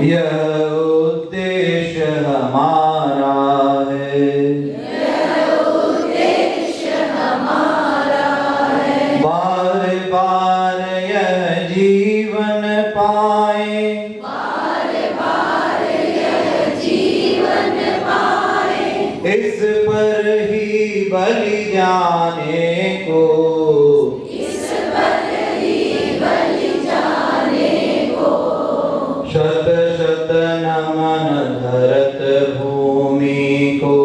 यह उद्देश्य हमारा है, बार बार यह जीवन पाए, इस पर ही बलि जाने को, शत शत नमन धरत भूमि को,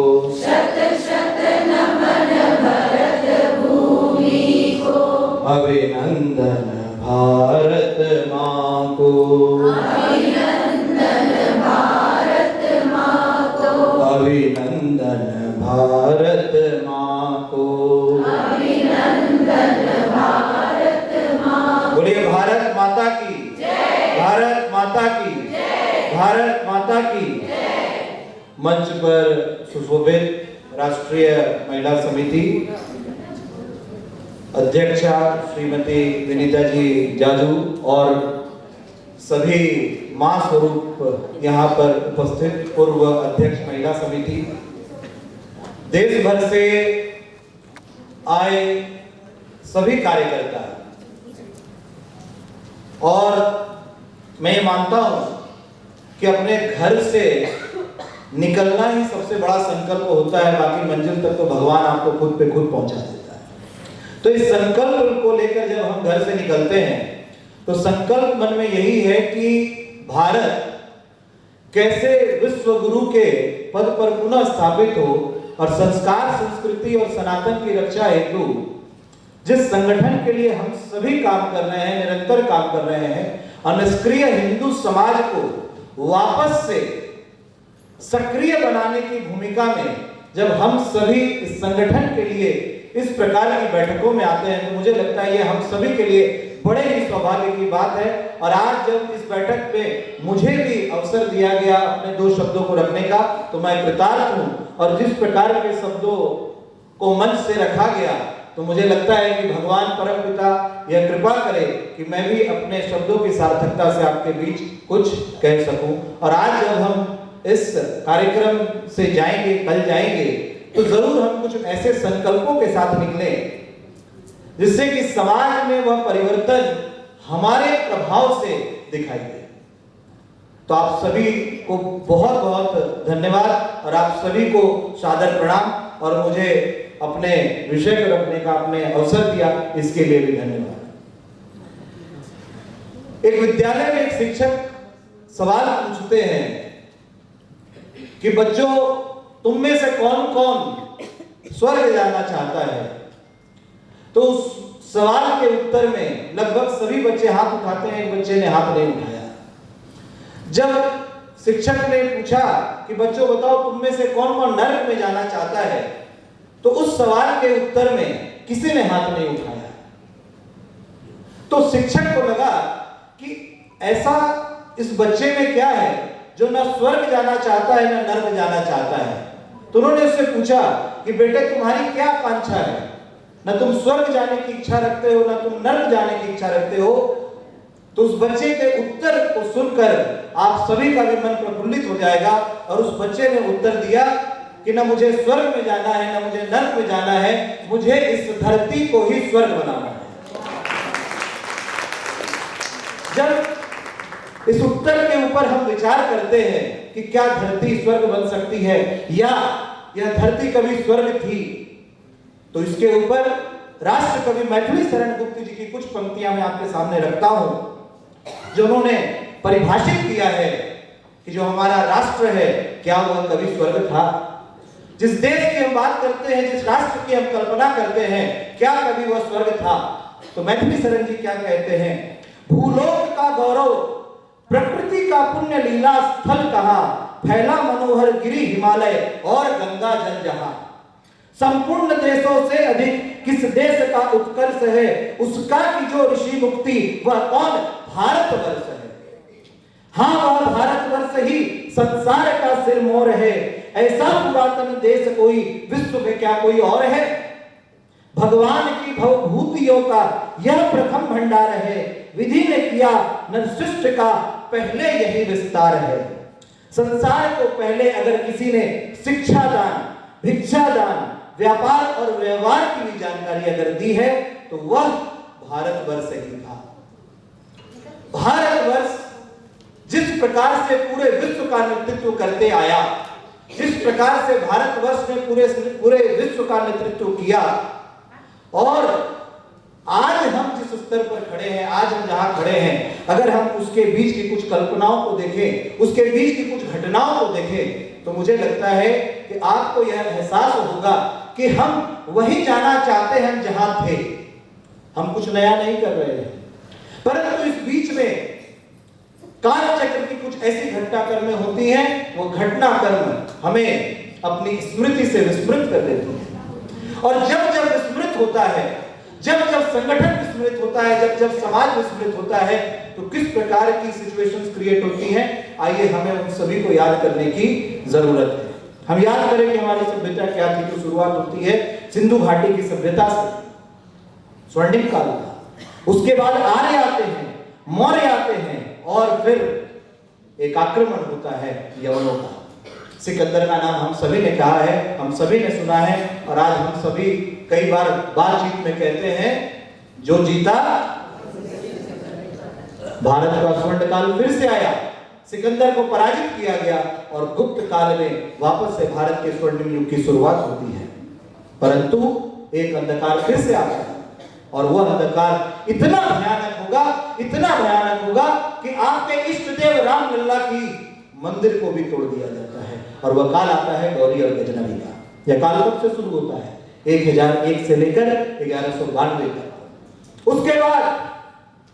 अभिनंदन भारत माँ को, अभिनंदन भारत माँ को। बोलिए भारत माता की, भारत माता की, भारत माता की। मंच पर सुशोभित राष्ट्रीय महिला समिति अध्यक्षा श्रीमती विनीता जी जाजू और सभी मां स्वरूप यहाँ पर उपस्थित पूर्व अध्यक्ष महिला समिति, देश भर से आए सभी कार्यकर्ता, और मैं ये मानता हूं कि अपने घर से निकलना ही सबसे बड़ा संकल्प होता है, बाकी मंजिल तक तो भगवान आपको खुद पे खुद पहुंचा देता है। तो इस संकल्प को लेकर जब हम घर से निकलते हैं तो संकल्प मन में यही है कि भारत कैसे विश्व गुरु के पद पर पुनः स्थापित हो और संस्कार, संस्कृति और सनातन की रक्षा हेतु जिस संगठन के लिए हम सभी काम कर रहे हैं, निरंतर काम कर रहे हैं, और निष्क्रिय हिंदू समाज को वापस से सक्रिय बनाने की भूमिका में जब हम सभी इस संगठन के लिए इस प्रकार की बैठकों में आते हैं तो मुझे लगता है ये हम सभी के लिए बड़े ही सौभाग्य की बात है। और आज जब इस बैठक में मुझे भी अवसर दिया गया अपने 2 शब्दों को रखने का, तो मैं कृतार्थ हूं। और जिस प्रकार के शब्दों को मंच से रखा गया तो मुझे लगता है कि भगवान परमपिता यह कृपा करे कि मैं भी अपने शब्दों की सार्थकता से आपके बीच कुछ कह सकूं। और आज जब हम इस कार्यक्रम से जाएंगे, कल जाएंगे, तो जरूर हम कुछ ऐसे संकल्पों के साथ निकले जिससे कि समाज में वह परिवर्तन हमारे प्रभाव से दिखाई दे। तो आप सभी को बहुत बहुत धन्यवाद और आप सभी को सादर प्रणाम, और मुझे अपने विषय को रखने का आपने अवसर दिया, इसके लिए भी धन्यवाद। एक विद्यालय में एक शिक्षक सवाल पूछते हैं कि बच्चों, तुम में से कौन कौन स्वर्ग जाना चाहता है? तो उस सवाल के उत्तर में लगभग सभी बच्चे हाथ उठाते हैं, एक बच्चे ने हाथ नहीं उठाया। जब शिक्षक ने पूछा कि बच्चों बताओ तुम में से कौन कौन नरक में जाना चाहता है, तो उस सवाल के उत्तर में किसी ने हाथ नहीं उठाया। तो शिक्षक को लगा कि ऐसा इस बच्चे में क्या है जो ना स्वर्ग जाना चाहता है ना नरक जाना चाहता है। तो उन्होंने उससे पूछा कि बेटे तुम्हारी क्या आकांक्षा है, ना तुम स्वर्ग जाने की इच्छा रखते हो ना तुम नरक जाने की इच्छा रखते हो। तो उस बच्चे के उत्तर को सुनकर आप सभी का भी मन प्रफुल्लित हो जाएगा। और उस बच्चे ने उत्तर दिया कि ना मुझे स्वर्ग में जाना है ना मुझे नरक में जाना है, मुझे इस धरती को ही स्वर्ग बनाना है। जब इस उत्तर के ऊपर हम विचार करते हैं कि क्या धरती स्वर्ग बन सकती है या यह धरती कभी स्वर्ग थी, तो इसके ऊपर राष्ट्र कवि मैथिली शरण गुप्त जी की कुछ पंक्तियां मैं आपके सामने रखता हूं, जो उन्होंने परिभाषित किया है कि जो हमारा राष्ट्र है क्या वह कभी स्वर्ग था। जिस देश की हम बात करते हैं, जिस राष्ट्र की हम कल्पना करते हैं, क्या कभी वह स्वर्ग था? तो मैथिली शरण जी क्या कहते हैं, भूलोक का गौरव प्रकृति का पुण्य लीला स्थल कहां, फैला मनोहर गिरी हिमालय और गंगा जल जहां। संपूर्ण देशों से अधिक किस देश का उत्कर्ष है, उसका की जो ऋषि मुक्ति वह कौन, भारतवर्ष है। हाँ वह भारतवर्ष ही संसार का सिरमौर है, ऐसा पुरातन देश कोई विश्व में क्या कोई और है। भगवान की भवभूतियों का यह प्रथम भंडार है, विधि ने किया नर सृष्ट का पहले यही विस्तार है। संसार को पहले अगर किसी ने शिक्षा दान, भिक्षा दान, व्यापार और व्यवहार की भी जानकारी अगर दी है तो वह भारतवर्ष ही था। भारतवर्ष जिस प्रकार से पूरे विश्व का नेतृत्व करते आया, जिस प्रकार से भारतवर्ष ने पूरे विश्व का नेतृत्व किया, और आज हम जिस स्तर पर खड़े हैं, आज हम जहां खड़े हैं, अगर हम उसके बीच की कुछ कल्पनाओं को देखें, उसके बीच की कुछ घटनाओं को देखें, तो मुझे लगता है कि आपको यह एहसास होगा कि हम वही जाना चाहते हैं जहां थे। हम कुछ नया नहीं कर रहे हैं, परंतु इस बीच में काल चक्र की कुछ ऐसी घटनाक्रमें होती हैं, वो घटनाक्रम हमें अपनी स्मृति से विस्मृत कर देती है। और जब जब विस्मृत होता है, जब जब संगठन विस्मृत होता है, जब जब समाज विस्मृत होता है, तो किस प्रकार की सिचुएशंस क्रिएट होती हैं, आइए हमें उन सभी को याद करने की जरूरत है। हम याद करें कि हमारी सभ्यता क्या थी। तो शुरुआत होती है सिंधु घाटी की सभ्यता से, स्वर्णिम काल का। उसके बाद आर्य आते हैं, मौर्य आते हैं, और फिर एक आक्रमण होता है यवनों का। सिकंदर का नाम हम सभी ने कहा है, हम सभी ने सुना है, और आज हम सभी कई बार बातचीत में कहते हैं, जो जीता भारत का स्वर्ण काल फिर से आया। सिकंदर को पराजित किया गया और गुप्त काल में वापस से भारत के स्वर्णिम युग की शुरुआत होती है। परंतु एक अंधकार फिर से आता है, और वह अंधकार इतना भयानक होगा, इतना भयानक होगा कि आपके इष्ट देव रामलला की मंदिर को भी तोड़ दिया जाता है। और वह काल आता है गौरी और गजनवी का। यह काल कब से शुरू होता है? 1001 से लेकर 1192 तक। उसके बाद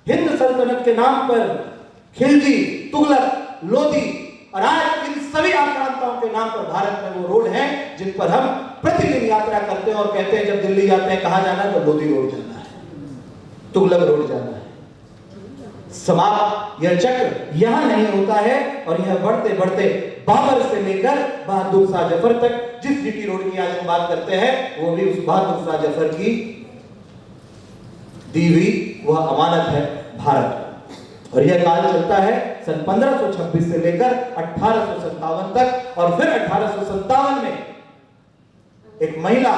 हिंद सल्तनत के नाम पर खिलजी, तुगलक, लोधी और आज इन सभी आक्रांताओं के नाम पर भारत में वो रोड हैं जिन पर हम प्रतिदिन यात्रा करते हैं और कहते हैं, जब दिल्ली जाते हैं कहां जाना है, तो लोधी रोड जाना है, तुगलक रोड जाना है। समाप्त यह चक्र यहां नहीं होता है, और यह बढ़ते बढ़ते बाबर से लेकर बहादुर शाह जफर तक, जिस जीटी रोड की आज हम बात करते हैं, वो भी उस बहादुर शाह जफर की दी हुई वह अमानत है भारत। और यह काल चलता है सन 1526 से लेकर 1857 तक, और फिर 1857 में एक महिला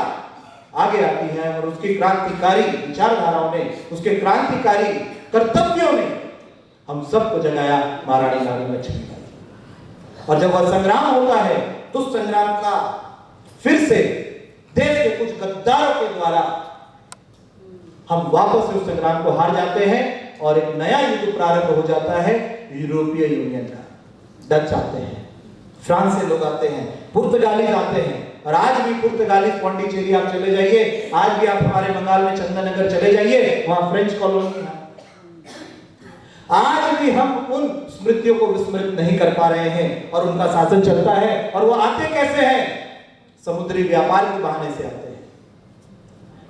आगे आती है और उसकी क्रांतिकारी विचारधाराओं ने, उसके क्रांतिकारी कर्तव्यों ने हम सबको जगाया, महारानी लाल लक्ष्मीबाई। और जब वह संग्राम होता है तो उस संग्राम का फिर से देश के कुछ गद्दारों के द्वारा हम वापस उस संग्राम को हार जाते हैं, और एक नया युद्ध प्रारंभ हो जाता है यूरोपीय यूनियन का। डच आते हैं, फ्रांस से लोग आते हैं, पुर्तगालीज आते हैं, और आज भी पुर्तगालीज, पौंडीचेरी आप चले जाइए, आज भी आप हमारे बंगाल में चंदननगर चले जाइए, वहां फ्रेंच कॉलोनी है। आज भी हम उन स्मृतियों को विस्मृत नहीं कर पा रहे हैं, और उनका शासन चलता है। और वो आते कैसे हैं? समुद्री व्यापार के बहाने से आते हैं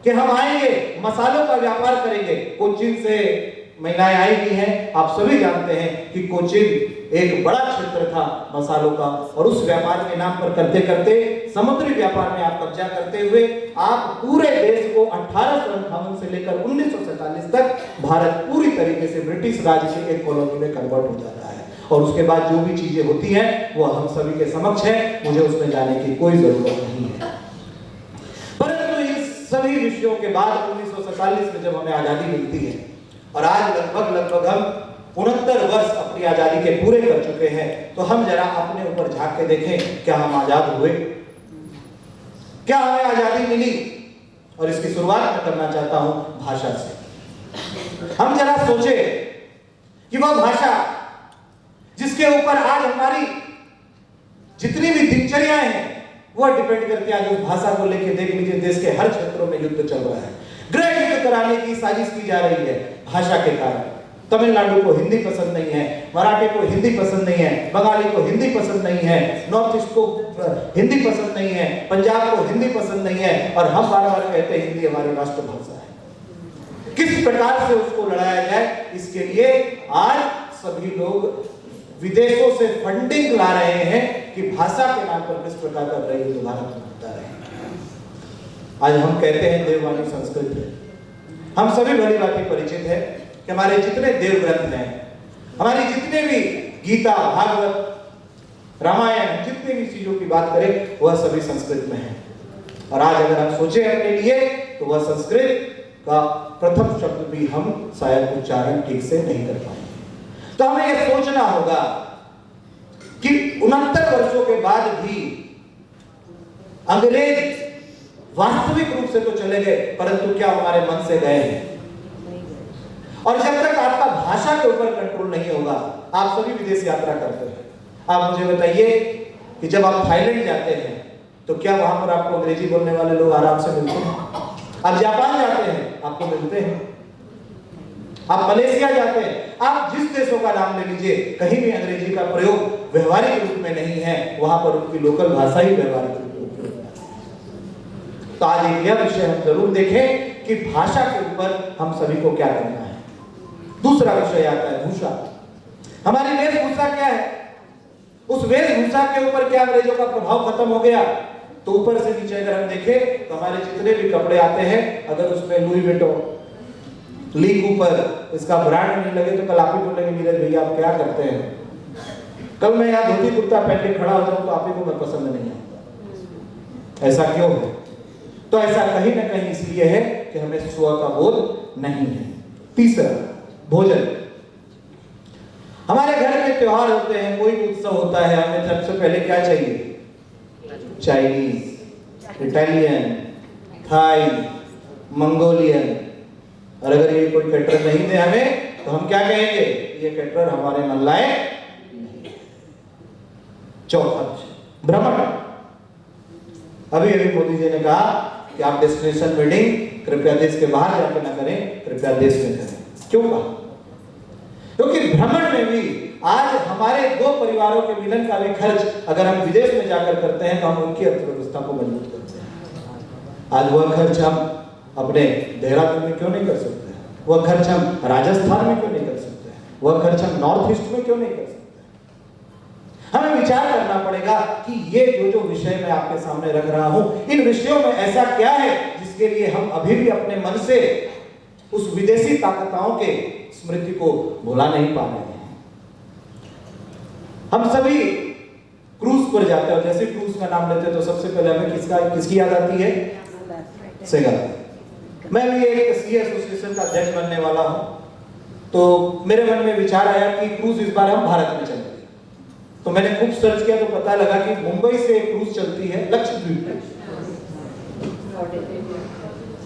कि हम आएंगे, मसालों का व्यापार करेंगे। कोचीन से महिलाएं आई भी हैं। आप सभी जानते हैं कि कोचीन एक बड़ा क्षेत्र था मसालों का, और उस व्यापार के नाम पर करते करते समुद्री व्यापार में आप कब्जा करते हुए आप पूरे देश को 1858 से लेकर 1947 तक भारत पूरी तरीके से ब्रिटिश राज की एक कॉलोनी में कन्वर्ट हो जाता है। और उसके बाद जो भी चीजें होती हैं वो हम सभी के समक्ष है, मुझे उसमें जाने की कोई जरूरत नहीं है। परंतु इन सभी विषयों के बाद 1947 में जब हमें आजादी मिलती है, और आज लगभग हम 69 वर्ष अपनी आजादी के पूरे कर चुके हैं, तो हम जरा अपने ऊपर झांक के देखें, क्या हम आजाद हुए? क्या हमें आजादी मिली? और इसकी शुरुआत मैं करना चाहता हूं भाषा से। हम जरा सोचे कि वह भाषा जिसके ऊपर आज हमारी जितनी भी दिनचर्याएं हैं वह डिपेंड करती है। आज उस भाषा को लेकर देख लीजिए, देश के हर क्षेत्रों में युद्ध चल रहा है, गृह युद्ध कराने की साजिश की जा रही है भाषा के कारण। तमिलनाडु को हिंदी पसंद नहीं है, मराठी को हिंदी पसंद नहीं है, बंगाली को हिंदी पसंद नहीं है, नॉर्थ ईस्ट को हिंदी पसंद नहीं है, पंजाब को हिंदी पसंद नहीं है, और हम बार बार कहते हैं हिंदी हमारी राष्ट्रभाषा है। किस प्रकार से उसको लड़ाया जाए, इसके लिए आज सभी लोग विदेशों से फंडिंग ला रहे हैं कि भाषा के नाम पर किस प्रकार का युद्ध भारत में होता रहे। आज हम कहते हैं देववाणी संस्कृत है, हम सभी भली भांति परिचित है कि हमारे जितने देव ग्रंथ हैं, हमारी जितने भी गीता, भागवत, रामायण, जितने भी चीजों की बात करें वह सभी संस्कृत में है। और आज अगर हम सोचे अपने लिए तो वह संस्कृत का प्रथम शब्द भी हम शायद उच्चारण ठीक से नहीं कर पाएंगे। तो हमें यह सोचना होगा कि 69 वर्षों के बाद भी अंग्रेज वास्तविक रूप से तो चले गए, परंतु क्या हमारे मन से गए हैं? और जब तक आपका भाषा के ऊपर कंट्रोल नहीं होगा, आप सभी विदेश यात्रा करते हैं, आप मुझे बताइए कि जब आप थाईलैंड जाते हैं तो क्या वहां पर आपको अंग्रेजी बोलने वाले लोग आराम से मिलते हैं? आप जापान जाते हैं, आपको मिलते हैं। आप मलेशिया जाते हैं, आप जिस देशों का नाम ले लीजिए, कहीं भी अंग्रेजी का प्रयोग व्यवहारिक रूप में नहीं है, वहां पर उनकी लोकल भाषा ही व्यवहारिक रूप में उपयोग होता है। तो आज एक यह विषय हम जरूर देखें कि भाषा के ऊपर हम सभी को क्या करना है। दूसरा विषय आता है भूषा। हमारी वेशभूषा क्या है? उस वेशभूषा के ऊपर क्या अंग्रेजों का प्रभाव खत्म हो गया? तो ऊपर से नीचे अगर हम देखें तो हमारे जितने भी कपड़े आते हैं, अगर उसमें लुई विटॉन लीक ऊपर इसका ब्रांड नहीं लगे तो कल आप ही बोलेंगे नीरज भैया आप क्या करते हैं। कल मैं यहाँ धोती कुर्ता पहन के खड़ा हो जाऊं तो आप ही को मैं पसंद नहीं आता। ऐसा क्यों है? तो ऐसा कहीं ना कहीं इसलिए है कि हमें स्व का बोध नहीं है। तीसरा, भोजन। हमारे घर में त्योहार होते हैं, कोई उत्सव होता है, हमें सबसे पहले क्या चाहिए? Chinese, Italian, Thai, Mongolian. और अगर ये कोई कैटरर नहीं दे हमें तो हम क्या कहेंगे? ये कैटरर हमारे मन लायक नहीं। चौथा, भ्रमण। अभी अभी मोदी जी ने कहा कि आप डेस्टिनेशन वेडिंग कृपया देश के बाहर जाकर ना करें, कृपया देश में करें। क्यों कहा? क्योंकि भ्रमण में भी आज हमारे दो परिवारों के मिलन का भी खर्च अगर हम विदेश में जाकर करते हैं तो हम उनकी अर्थव्यवस्था को मजबूत करते हैं। आज वह खर्च हम अपने देहरादून में क्यों नहीं कर सकते? वह खर्च हम राजस्थान में क्यों नहीं कर सकते? वह खर्च हम नॉर्थ ईस्ट में क्यों नहीं कर सकते? हमें विचार करना पड़ेगा कि ये जो विषय मैं आपके सामने रख रहा हूं, इन विषयों में ऐसा क्या है जिसके लिए हम अभी भी अपने मन से उस विदेशी ताकतों के स्मृति को भुला नहीं पा रहे हैं। हम सभी क्रूज पर जाते हैं, जैसे क्रूज का नाम लेते हैं तो सबसे पहले हमें किसकी याद आती है? सेगा। मैं भी एक सी एसोसिएशन का अध्यक्ष बनने वाला हूं, तो मेरे मन में विचार आया कि क्रूज इस बार हम भारत में चलेंगे। तो मैंने खूब सर्च किया तो पता लगा कि मुंबई से एक क्रूज चलती है लक्षद्वीप में।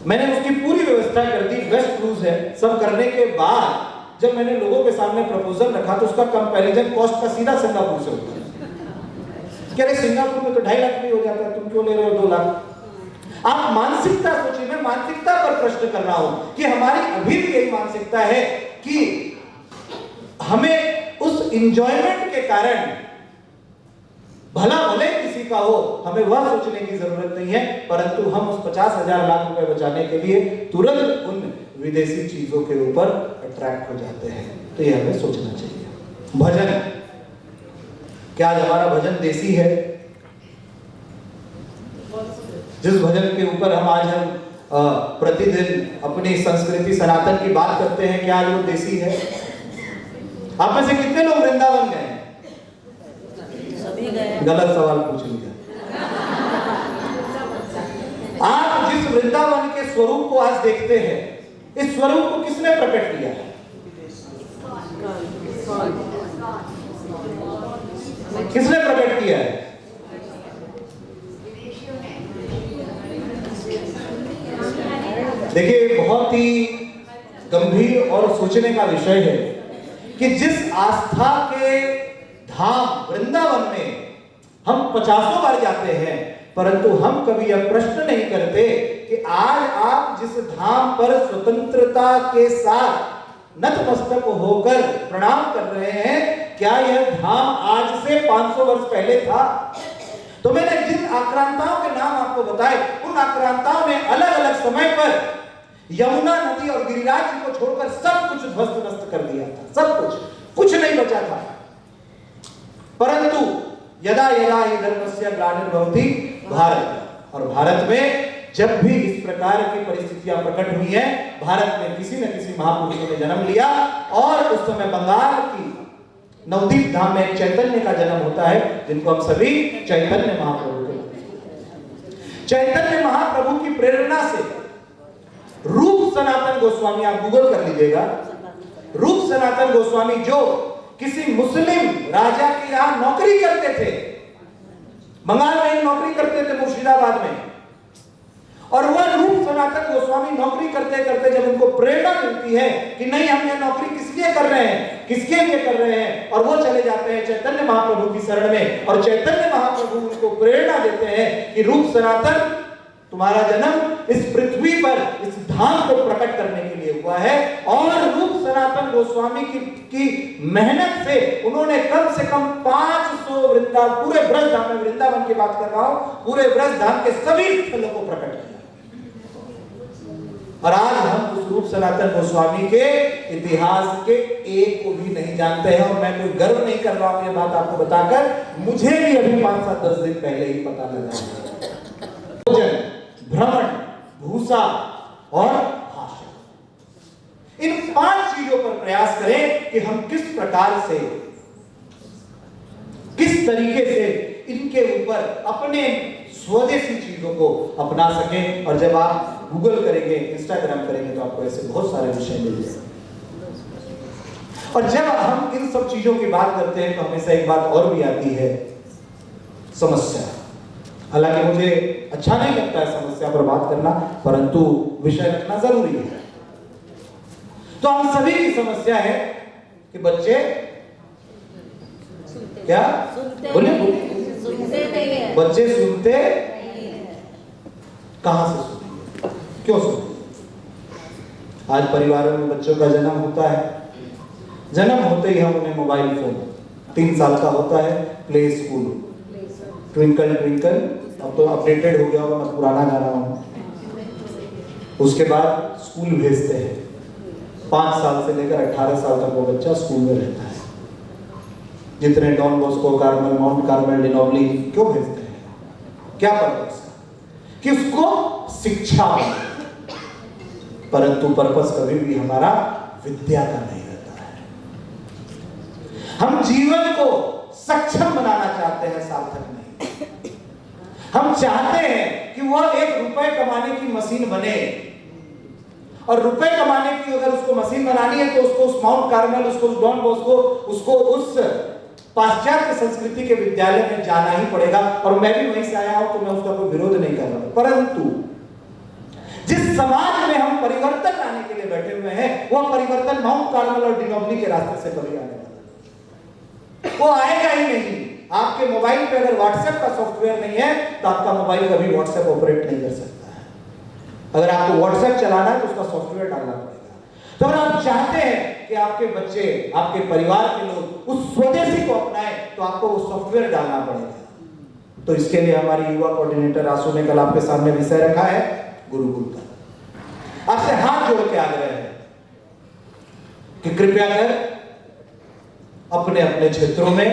मैंने उसकी पूरी व्यवस्था कर दी, वेस्ट क्रूज है। सब करने के बाद जब मैंने लोगों के सामने प्रपोजल रखा तो उसका कंपैरिजन कॉस्ट का सीधा सिंगापुर से होता है। कह रहे सिंगापुर में तो 2.5 लाख भी हो जाता है, तुम क्यों ले रहे हो 2 लाख? आप मानसिकता सोचिए, मैं मानसिकता पर प्रश्न कर रहा हूं कि हमारी अभी भी यही मानसिकता है कि हमें उस एंजॉयमेंट के कारण भला भले किसी का हो, हमें वह सोचने की जरूरत नहीं है, परंतु हम उस 50,000 लाख रुपए बचाने के लिए तुरंत उन विदेशी चीजों के ऊपर अट्रैक्ट हो जाते हैं। तो ये हमें सोचना चाहिए। भजन, क्या आज हमारा भजन देसी है? जिस भजन के ऊपर हम प्रतिदिन अपनी संस्कृति सनातन की बात करते हैं, क्या आज वो देसी है? आप में से कितने लोग वृंदावन गए? गलत सवाल पूछ लिया। आप जिस वृंदावन के स्वरूप को आज देखते हैं, इस स्वरूप को किसने प्रकट किया है? किसने प्रकट किया है? देखिए, बहुत ही गंभीर और सोचने का विषय है कि जिस आस्था के धाम वृंदावन में हम 50 बार जाते हैं, परंतु हम कभी यह प्रश्न नहीं करते कि आज आप जिस धाम पर स्वतंत्रता के साथ नतमस्तक होकर प्रणाम कर रहे हैं, क्या यह धाम आज से 500 वर्ष पहले था? तो मैंने जिन आक्रांताओं के नाम आपको बताए, उन आक्रांताओं ने अलग अलग समय पर यमुना नदी और गिरिराज जी को छोड़कर सब कुछ ध्वस्त नष्ट कर दिया था। सब कुछ नहीं बचा था। परंतु यदा यदा हि धर्मस्य ग्लानिर्भवति भारत, और भारत में जब भी इस प्रकार की परिस्थितियां प्रकट हुई हैं, भारत में किसी न किसी महापुरुषों ने जन्म लिया और उस समय बंगाल की नवदीप धाम में एक चैतन्य का जन्म होता है, जिनको हम सभी चैतन्य महाप्रभु के चैतन्य महाप्रभु की प्रेरणा से रूप सनातन गोस्वामी, आप गूगल कर लीजिएगा, रूप सनातन गोस्वामी जो किसी मुस्लिम राजा के यहां नौकरी करते थे, बंगाल में एक नौकरी करते थे मुर्शिदाबाद में, और वह रूप सनातन गोस्वामी नौकरी करते करते जब उनको प्रेरणा मिलती है कि नहीं हम ये नौकरी किस लिए कर रहे हैं, किसके लिए कर रहे हैं, और वो चले जाते हैं चैतन्य महाप्रभु की शरण में, और चैतन्य महाप्रभु उनको प्रेरणा देते हैं कि रूप सनातन तुम्हारा जन्म इस पृथ्वी पर इस धाम को प्रकट करने के लिए हुआ है। और रूप सनातन गोस्वामी की मेहनत से उन्होंने कम से कम 500 वृंदावन, पूरे ब्रज धाम में, वृंदावन की बात कर रहा हूं, पूरे ब्रज धाम के सभी स्थलों को प्रकट किया। और आज हम उस रूप सनातन गोस्वामी के इतिहास के एक को भी नहीं जानते हैं, और मैं कोई गर्व नहीं कर रहा हूं ये बात आपको बताकर, मुझे भी अभी 5-7-10 दिन पहले ही पता लगा। भोजन, भ्रमण, भूसा और भाषा, इन 5 चीजों पर प्रयास करें कि हम किस प्रकार से, किस तरीके से इनके ऊपर अपने स्वदेशी चीजों को अपना सकें। और जब आप गूगल करेंगे, इंस्टाग्राम करेंगे, तो आपको ऐसे बहुत सारे विषय मिल जाएंगे। और जब हम इन सब चीजों की बात करते हैं तो हमेशा एक बात और भी आती है, समस्या। हालांकि मुझे अच्छा नहीं लगता है समस्या पर बात करना, परंतु विषय रखना जरूरी है। तो हम सभी की समस्या है कि बच्चे क्या बोले, बच्चे सुनते कहां से सुनेंगे, क्यों सुनेंगे। आज परिवारों में बच्चों का जन्म होता है, जन्म होते ही हम उन्हें मोबाइल फोन, 3 साल का होता है प्ले स्कूल, ट्विंकल ट्विंकल, अब तो अपडेटेड हो गया होगा, मैं पुराना गा रहा हूं। उसके बाद स्कूल भेजते हैं, 5 साल से लेकर 18 साल तक वो बच्चा स्कूल में रहता है। जितने Don Bosco, Carmel, Mount Carmel, de Nobili, क्यों भेजते हैं, क्या पर्पस, कि उसको शिक्षा मिले, परंतु पर्पस कभी भी हमारा विद्या का नहीं रहता है। हम जीवन को सक्षम बनाना चाहते हैं, सार्थक नहीं। हम चाहते हैं कि वह 1 रुपए कमाने की मशीन बने, और रुपए कमाने की अगर उसको मशीन बनानी है तो उसको उस माउंट कार्मेल, उसको उस डॉन बॉस्को, उसको उस पाश्चात्य संस्कृति के विद्यालय में जाना ही पड़ेगा। और मैं भी वहीं से आया हूं, तो मैं उसका कोई विरोध नहीं कर रहा हूं, परंतु जिस समाज में हम परिवर्तन लाने के लिए बैठे हुए हैं, वह परिवर्तन माउंट कार्मेल और डिनोबली के रास्ते से कभी आने वाला, वो आएगा ही नहीं। आपके मोबाइल पे अगर व्हाट्सएप का सॉफ्टवेयर नहीं है तो आपका मोबाइल कभी व्हाट्सएप ऑपरेट नहीं कर सकता है। अगर आपको व्हाट्सएप चलाना है तो उसका सॉफ्टवेयर डालना पड़ेगा। तो अगर आप चाहते हैं कि आपके बच्चे, आपके परिवार के लोग उस स्वदेशी को अपनाएं, तो आपको वो सॉफ्टवेयर डालना पड़ेगा। तो इसके लिए हमारी युवा कोऑर्डिनेटर आशु ने कल आपके सामने विषय रखा है गुरुकुल का। आपसे हाथ जोड़ के आग्रह है कि कृपया कर अपने अपने क्षेत्रों में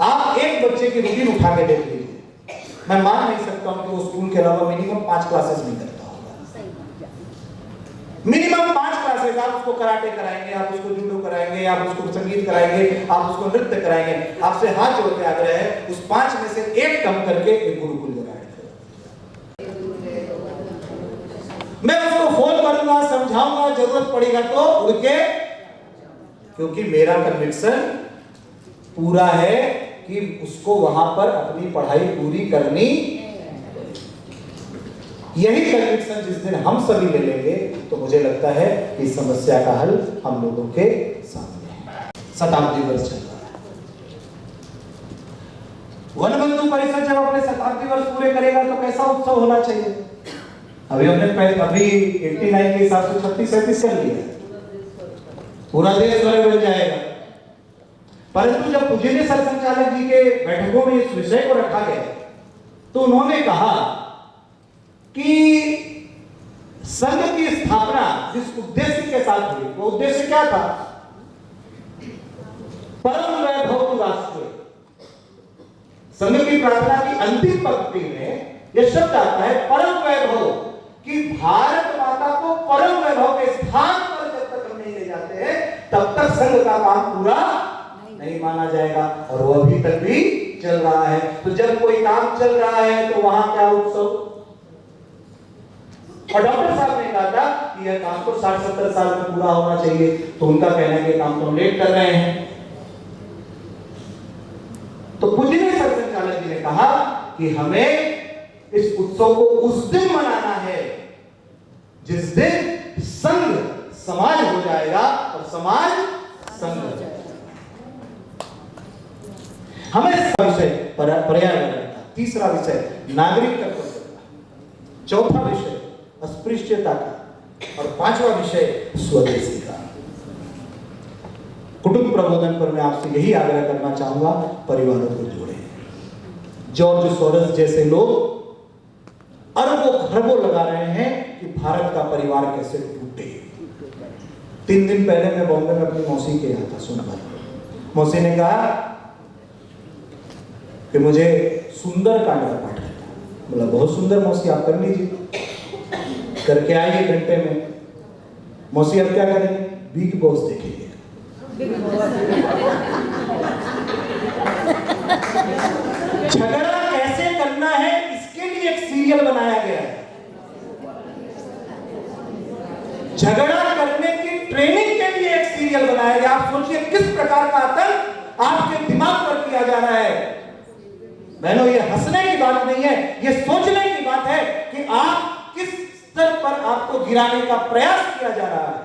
आप एक बच्चे की रूटीन उठा के देख लीजिए। मैं मान नहीं सकता हूं कि वो स्कूल के अलावा मिनिमम 5 क्लासेस नहीं करता होगा। मिनिमम 5 क्लासेस, आप उसको कराटे कराएंगे, आप उसको जूडो कराएंगे, आप उसको संगीत कराएंगे, आप उसको नृत्य कराएंगे। आपसे हाथ जोड़ के आग्रह है, उस 5 में से एक कम करके एक गुरुकुल लगाएंगे। मैं उसको फोन करूंगा, समझाऊंगा, जरूरत पड़ेगा तो उड़ के, क्योंकि मेरा कन्विक्शन पूरा है कि उसको वहां पर अपनी पढ़ाई पूरी करनी। यही कन्विक्शन जिस दिन हम सभी ले लेंगे तो मुझे लगता है कि समस्या का हल हम लोगों के सामने है। शताब्दी वर्ष चल रहा है, वनबंधु परिषद जब अपने शताब्दी वर्ष पूरे करेगा तो कैसा उत्सव होना चाहिए। अभी हमने अभी 89 के हिसाब से 36-37 कर लिया, पूरा देश स्वर्ग बन जाएगा। परंतु जब पूजनीय सर संचालक जी के बैठकों में इस विषय को रखा गया तो उन्होंने कहा कि संघ की स्थापना जिस उद्देश्य के साथ हुई, वो उद्देश्य क्या था, परम वैभव राष्ट्र। संघ की प्रार्थना की अंतिम पंक्ति में ये शब्द आता है परम वैभव, कि भारत माता को परम वैभव के स्थान पर जब तक हम नहीं ले जाते हैं तब तक संघ का काम पूरा नहीं माना जाएगा, और वो अभी तक भी चल रहा है। तो जब कोई काम चल रहा है तो वहां क्या उत्सव। और डॉक्टर साहब ने कहा था कि यह काम तो 60-70 साल में पूरा होना चाहिए, तो उनका कहना है कि काम तो लेट कर रहे हैं। तो पूजनीय संचालक जी ने कहा कि हमें इस उत्सव को उस दिन मनाना है जिस दिन संघ समाज हो जाएगा और समाज संघ हो जाएगा। हमें विषय पर्यावरण का, तीसरा विषय नागरिक कर्तव्य का, चौथा विषय अस्पृश्यता का, और पांचवा विषय स्वदेशी का। कुटुंब प्रबोधन पर मैं आपसे यही आग्रह करना चाहूंगा, परिवारों को जोड़े। जॉर्ज सोरस जैसे लोग अरबों खरबों लगा रहे हैं कि भारत का परिवार कैसे टूटे। 3 दिन पहले मैं बॉम्बे में अपनी मौसी के यहाँ था, सुनकर मौसी ने कहा कि मुझे सुंदर कांड का पाठ करना। बोला बहुत सुंदर मौसी, आप कर लीजिए, करके आइए घंटे में। मौसी अब क्या करेंगे? बिग बॉस देखेंगे। झगड़ा कैसे करना है इसके लिए एक सीरियल बनाया गया है। झगड़ा करने की ट्रेनिंग के लिए एक सीरियल बनाया गया। आप सोचिए किस प्रकार का आतंक आपके दिमाग पर किया जा रहा है। बहनों, ये हंसने की बात नहीं है, ये सोचने की बात है कि आप किस स्तर पर आपको गिराने का प्रयास किया जा रहा है।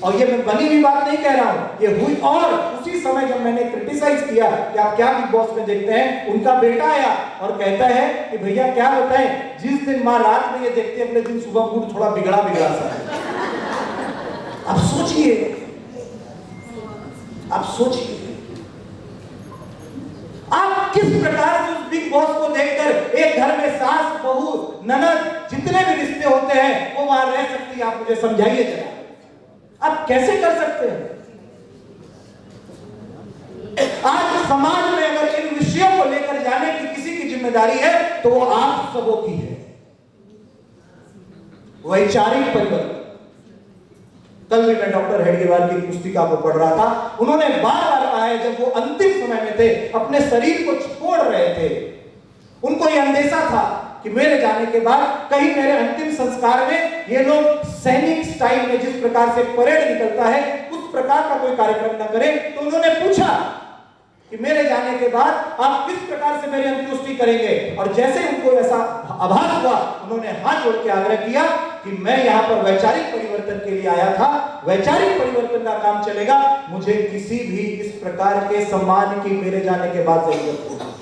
और ये मैं बनी हुई बात नहीं कह रहा हूं, ये हुई। और उसी समय जब मैंने क्रिटिसाइज किया कि आप क्या बिग बॉस में देखते हैं, उनका बेटा आया और कहता है कि भैया क्या बताएं, जिस दिन माँ रात में ये देखते हैं, अगले दिन सुबह मूड थोड़ा बिगड़ा बिगड़ा सा है। आप सोचिए, आप सोचिए, आप किस प्रकार से उस बिग बॉस को देखकर एक घर में सास बहू ननद जितने भी रिश्ते होते हैं वो वहां रह सकती है। आप मुझे समझाइए जरा, आप कैसे कर सकते हैं? आज समाज में अगर इन विषयों को लेकर जाने की किसी की जिम्मेदारी है तो वो आप सबों की है। वैचारिक परिवर्तन। कल भी मैं डॉक्टर हेडगेवार की पुस्तिका को पढ़ रहा था। उन्होंने बार बार कहा है, जब वो अंतिम समय में थे, अपने शरीर को छोड़ रहे थे, उनको यह अंदेशा था कि मेरे जाने के बाद कहीं मेरे अंतिम संस्कार में ये लोग सैनिक स्टाइल में जिस प्रकार से परेड निकलता है उस प्रकार का कोई कार्यक्रम न करें। तो उन्होंने पूछा कि मेरे जाने के बाद आप किस प्रकार से मेरी अंत्येष्टि करेंगे। और जैसे उनको ऐसा आभास हुआ, उन्होंने हाथ जोड़ के आग्रह किया कि मैं यहाँ पर वैचारिक परिवर्तन के लिए आया था, वैचारिक परिवर्तन का काम चलेगा, मुझे किसी भी इस प्रकार के सम्मान की मेरे जाने के बाद जरूरत नहीं।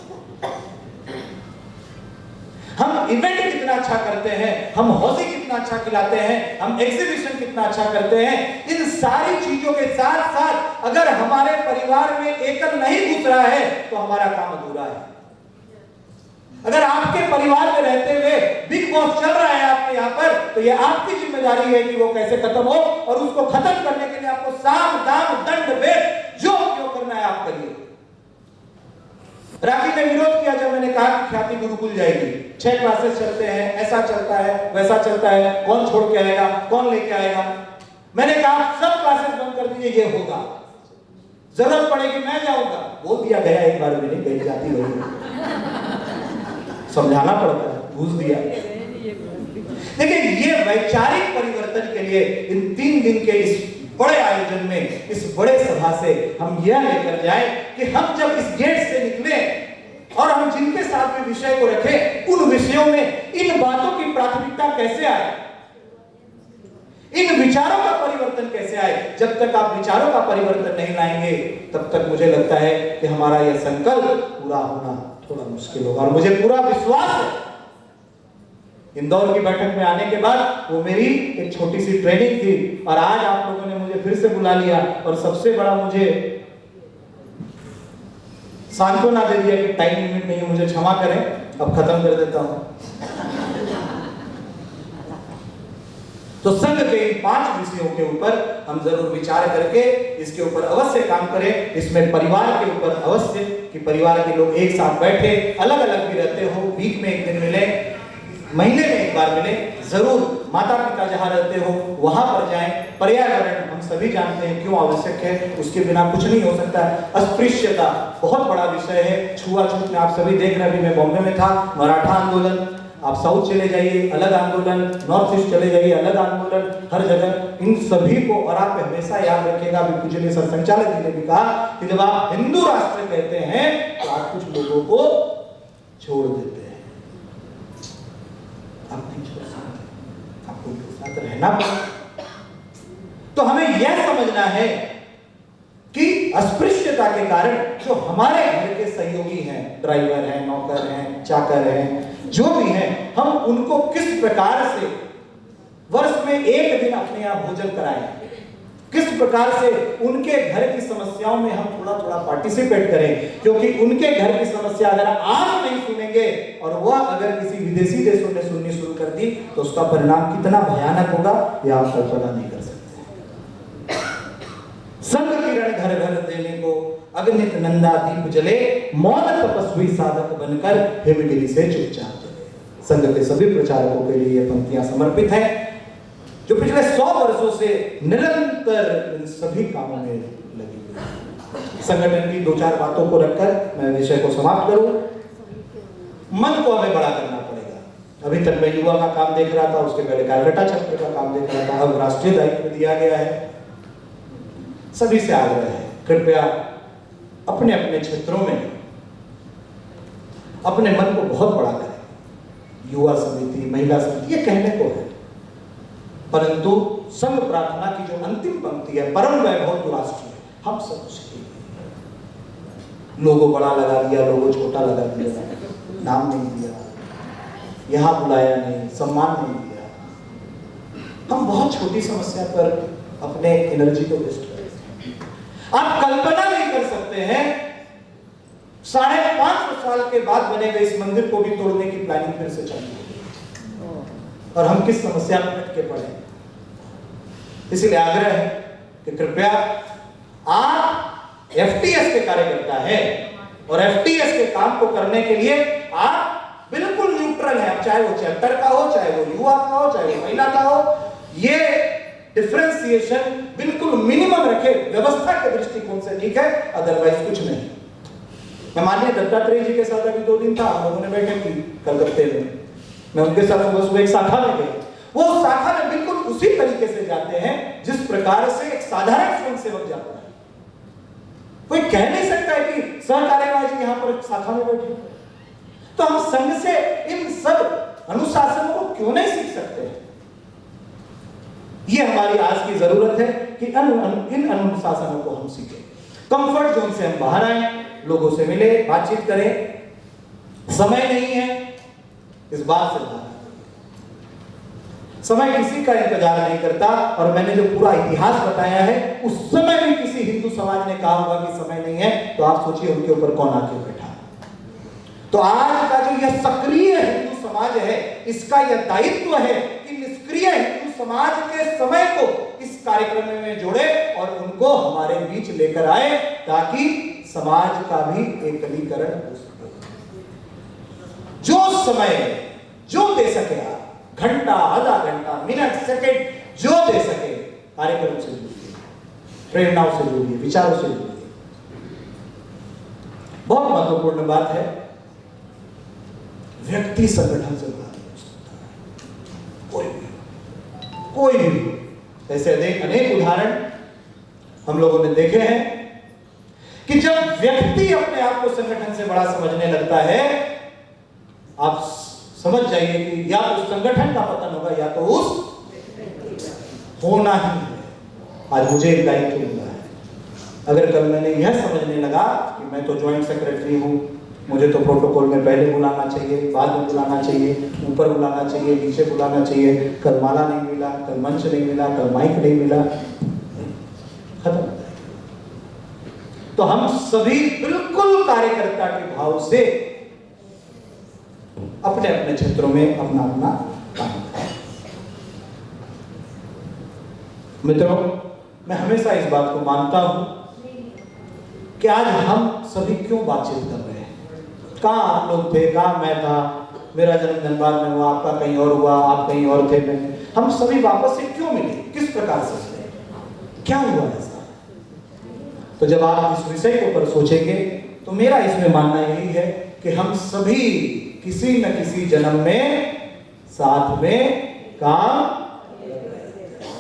हम इवेंट कितना अच्छा करते हैं, हम हौजी कितना अच्छा खिलाते हैं, हम एग्जीबिशन कितना अच्छा करते हैं, इन सारी चीजों के साथ साथ अगर हमारे परिवार में एकल नहीं घुस रहा है तो हमारा काम अधूरा है। अगर आपके परिवार में रहते हुए बिग बॉस चल रहा है आपके यहाँ पर, तो ये आपकी जिम्मेदारी है कि वो कैसे खत्म हो, और उसको खत्म करने के लिए आपको साम दाम दंड भेद जो उपयोग करना है आप करिए। राखी ने विरोध किया जब मैंने कहा कि ख्याति गुरुकुल जाएगी, 6 क्लासेस चलते हैं, ऐसा चलता है वैसा चलता है, कौन छोड़ के आएगा, कौन लेके आएगा। मैंने कहा सब क्लासेस बंद कर दीजिए, ये होगा, जरूरत पड़ेगी मैं जाऊंगा। बोल दिया गया, एक बार भी नहीं गई जाती वही समझाना पड़ता है, घूस दिया। देखिए, ये वैचारिक परिवर्तन के लिए इन 3 दिन के इस बड़े आयोजन में, इस बड़े सभा से हम यह लेकर जाएं कि हम जब इस गेट से निकले और हम जिनके साथ में विषय को रखें, उन विषयों में इन बातों की प्राथमिकता कैसे आए, इन विचारों का परिवर्तन कैसे आए। जब तक आप विचारों का परिवर्तन नहीं लाएंगे तब तक मुझे लगता है कि हमारा यह संकल्प पूरा होना थोड़ा मुश्किल होगा। और मुझे पूरा विश्वास है, इंदौर की बैठक में आने के बाद वो मेरी एक छोटी सी ट्रेनिंग थी, और आज आप लोगों ने मुझे फिर से बुला लिया, और सबसे बड़ा मुझे सांत्वना दे दिया कि टाइम लिमिट नहीं है, मुझे क्षमा करें, अब खत्म कर देता हूं। तो संघ के इन 5 विषयों के ऊपर हम जरूर विचार करके इसके ऊपर अवश्य काम करें। इसमें परिवार के ऊपर अवश्य कि परिवार के लोग एक साथ बैठे, अलग अलग भी रहते हो, वीक में एक दिन मिले, महीने में एक बार मिले, जरूर माता पिता जहां रहते हो वहां पर जाएं। पर्यावरण हम सभी जानते हैं क्यों आवश्यक है, उसके बिना कुछ नहीं हो सकता है। अस्पृश्यता बहुत बड़ा विषय है, छुआछूत में आप सभी देख रहे हैं। अभी मैं बॉम्बे में था, मराठा आंदोलन, आप साउथ चले जाइए अलग आंदोलन, नॉर्थ ईस्ट चले जाइए अलग आंदोलन, हर जगह इन सभी को। और आप हमेशा याद रखिएगा, अभी पूजनीय सर संचालक जी ने भी कहा कि जब आप हिंदू राष्ट्र कहते हैं तो आप कुछ लोगों को छोड़ देते हैं, आप नहीं छोड़ सकते, आपको उनके साथ रहना पड़ेगा। तो हमें यह समझना है कि अस्पृश्यता के कारण जो हमारे घर के सहयोगी हैं, ड्राइवर हैं, नौकर हैं, चाकर हैं, जो भी हैं, हम उनको किस प्रकार से वर्ष में एक दिन अपने यहाँ भोजन कराएं, किस प्रकार से उनके घर की समस्याओं में हम थोड़ा थोड़ा पार्टिसिपेट करें। क्योंकि उनके घर की समस्या अगर आप नहीं सुनेंगे और वह अगर किसी विदेशी देशों ने सुननी शुरू कर दी तो उसका परिणाम कितना भयानक होगा यह आप कल्पना नहीं कर सकते। संग किरण घर घर देने को अग्नित नंदा दीप जले, मौन तपस्वी साधक बनकर हिमगिरी से चुपचाप चले। संघ के सभी प्रचारकों के लिए ये पंक्तियां समर्पित हैं जो पिछले 100 वर्षों से निरंतर इन सभी कामों में लगी हुई। संगठन की 2-4 बातों को रखकर मैं विषय को समाप्त करूं। मन को हमें बड़ा करना पड़ेगा। अभी तक मैं युवा का काम देख रहा था, उसके पहले कालगटा छत्र का काम देख रहा था, अब राष्ट्रीय दायित्व दिया गया है। सभी से आग्रह है, कृपया अपने अपने क्षेत्रों में अपने मन को बहुत बड़ा करें। युवा समिति, महिला समिति, ये कहने को है, परंतु संघ प्रार्थना की जो अंतिम पंक्ति है, परम वैभव तु राष्ट्र, हम सब उसके लोगो बड़ा लगा दिया, लोगो छोटा लगा दिया, नाम नहीं दिया, यहां बुलाया नहीं, सम्मान नहीं दिया। हम बहुत छोटी समस्या पर अपने एनर्जी को वेस्ट करते हैं। आप कल्पना नहीं कर सकते हैं 550 साल के बाद बने गए इस मंदिर को भी तोड़ने की प्लानिंग फिर से चली और हम किस समस्या में अटके पड़े। इसलिए आग्रह है कि कृपया आप एफटीएस के कार्यकर्ता है और एफटीएस के काम को करने के लिए आप बिल्कुल न्यूट्रल हैं। चाहे वो चैप्टर का हो, चाहे वो युवा का हो, चाहे वो महिला का हो, ये डिफरेंशिएशन बिल्कुल मिनिमम रखे, व्यवस्था के दृष्टिकोण से ठीक है, अदरवाइज कुछ नहीं। मैं माननीय दत्तात्रेय जी के साथ अभी 2 दिन था, हम लोगों ने बैठक की कलकत्ते में। मैं उनके साथ सुबह एक शाखा में गया। वो शाखा में बिल्कुल उसी तरीके से जाते हैं जिस प्रकार से एक साधारण स्वयं सेवक जाता है। कोई कह नहीं सकता है कि सहकार्यवाह जी यहाँ पर शाखा में बैठे। तो हम संघ से इन सब अनुशासनों को क्यों नहीं सीख सकते? ये हमारी आज की जरूरत है कि इन अनुशासनों को हम सीखें। कंफर्ट जोन से हम बाहर आए, लोगों से मिले, बातचीत करें। समय नहीं है इस बात से बाहर। समय किसी का इंतजार नहीं करता और मैंने जो पूरा इतिहास बताया है उस समय भी किसी हिंदू समाज ने कहा होगा कि समय नहीं है, तो आप सोचिए उनके ऊपर कौन आके बैठा। तो आज का जो यह सक्रिय हिंदू समाज है, इसका यह दायित्व है कि निष्क्रिय हिंदू समाज के समय को इस कार्यक्रम में जोड़े और उनको हमारे बीच लेकर आए ताकि समाज का भी एकलीकरण हो सके। जो समय जो दे सके आप, घंटा, आधा घंटा, मिनट, सेकंड जो दे सके, कार्यक्रम से जुड़िए, प्रेरणाओं से जुड़िए, विचारों से जुड़िए। बहुत महत्वपूर्ण बात है, व्यक्ति संगठन से बाहर नहीं हो सकता। कोई भी ऐसे अनेक उदाहरण हम लोगों ने देखे हैं कि जब व्यक्ति अपने आप को संगठन से बड़ा समझने लगता है, आप समझ जाइए कि या तो उस संगठन का पतन होगा या तो उस होना ही है। आज मुझे एक दायित्व मिला है। अगर कल मैंने यह समझने लगा कि मैं तो ज्वाइंट सेक्रेटरी हूं, मुझे तो प्रोटोकॉल में पहले बुलाना चाहिए, बाद में बुलाना चाहिए, ऊपर बुलाना चाहिए, नीचे बुलाना चाहिए, कल माला नहीं मिला, कल मंच नहीं मिला, कल माइक नहीं मिला, खत्म। तो हम सभी बिल्कुल कार्यकर्ता के भाव से अपने अपने क्षेत्रों में अपना अपना काम करें। मित्रों, मैं हमेशा इस बात को मानता हूं कि आज हम सभी क्यों बातचीत कर रहे हैं। कहाँ आप लोग थे, कहाँ मैं था, मेरा जन्म धनबाद में हुआ, आपका कहीं और हुआ, आप कहीं और थे, हम सभी वापस से क्यों मिले, किस प्रकार से मिले, क्या हुआ ऐसा। तो जब आप इस विषय के ऊपर सोचेंगे तो मेरा इसमें मानना यही है कि हम सभी किसी न किसी जन्म में साथ में काम,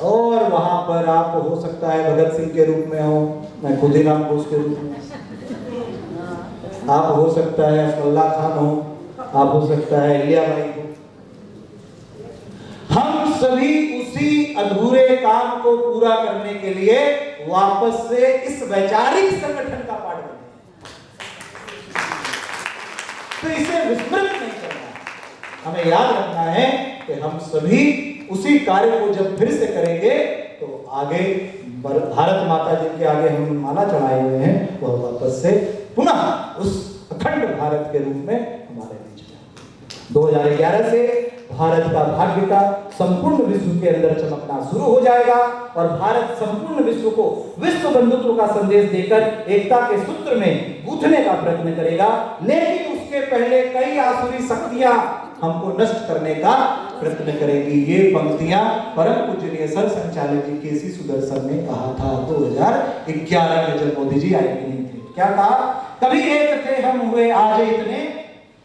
और वहां पर आप हो सकता है भगत सिंह के रूप में हो, मैं खुदीराम बोस के रूप में, आप हो सकता है असफल्ला खान हो, आप हो सकता है इलियाबाई हो। हम सभी उसी अधूरे काम को पूरा करने के लिए वापस से इस वैचारिक संगठन का पार्ट बने, तो इसे विस्मृत नहीं करना है। हमें याद रखना है कि हम सभी उसी कार्य को जब फिर से करेंगे तो आगे भारत माता जी के आगे हम माला चढ़ाए हुए हैं, वह वापस से पुनः उस अखंड भारत के रूप में हमारे बीच में 2011 से भारत का भाग्य का संपूर्ण विश्व के अंदर चमकना शुरू हो जाएगा और भारत संपूर्ण विश्व को विश्व बंधुत्व का संदेश देकर एकता के सूत्र में गूंथने का प्रयत्न करेगा। लेकिन उसके पहले कई आसुरी शक्तियां हमको नष्ट करने का प्रयत्न करेगी। ये पंक्तियां परम पूजनीय सर संचालक जी केसी सुदर्शन ने कहा था 2011 में जब मोदी जी आए थे। क्या कहा? कभी एक थे हम हुए आज इतने,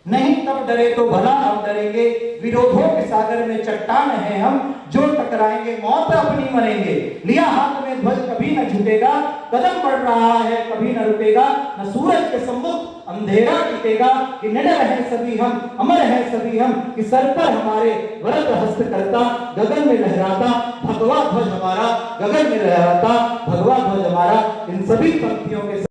नहीं तब डरे तो भला हम डरेंगे, विरोधों के सागर में चट्टान है हम, जो टकराएंगे मौत अपनी मरेंगे, लिया हाथ में ध्वज कभी न झुकेगा, कदम बढ़ रहा है कभी न रुकेगा, न सूरज के सम्मुख अंधेरा टिकेगा, कि निडर हैं सभी हम, अमर हैं सभी हम, कि सर पर हमारे वरद हस्त करता, गगन में लहराता भगवा ध्वज हमारा, गगन में लहराता भगवा ध्वज हमारा। इन सभी पंक्तियों के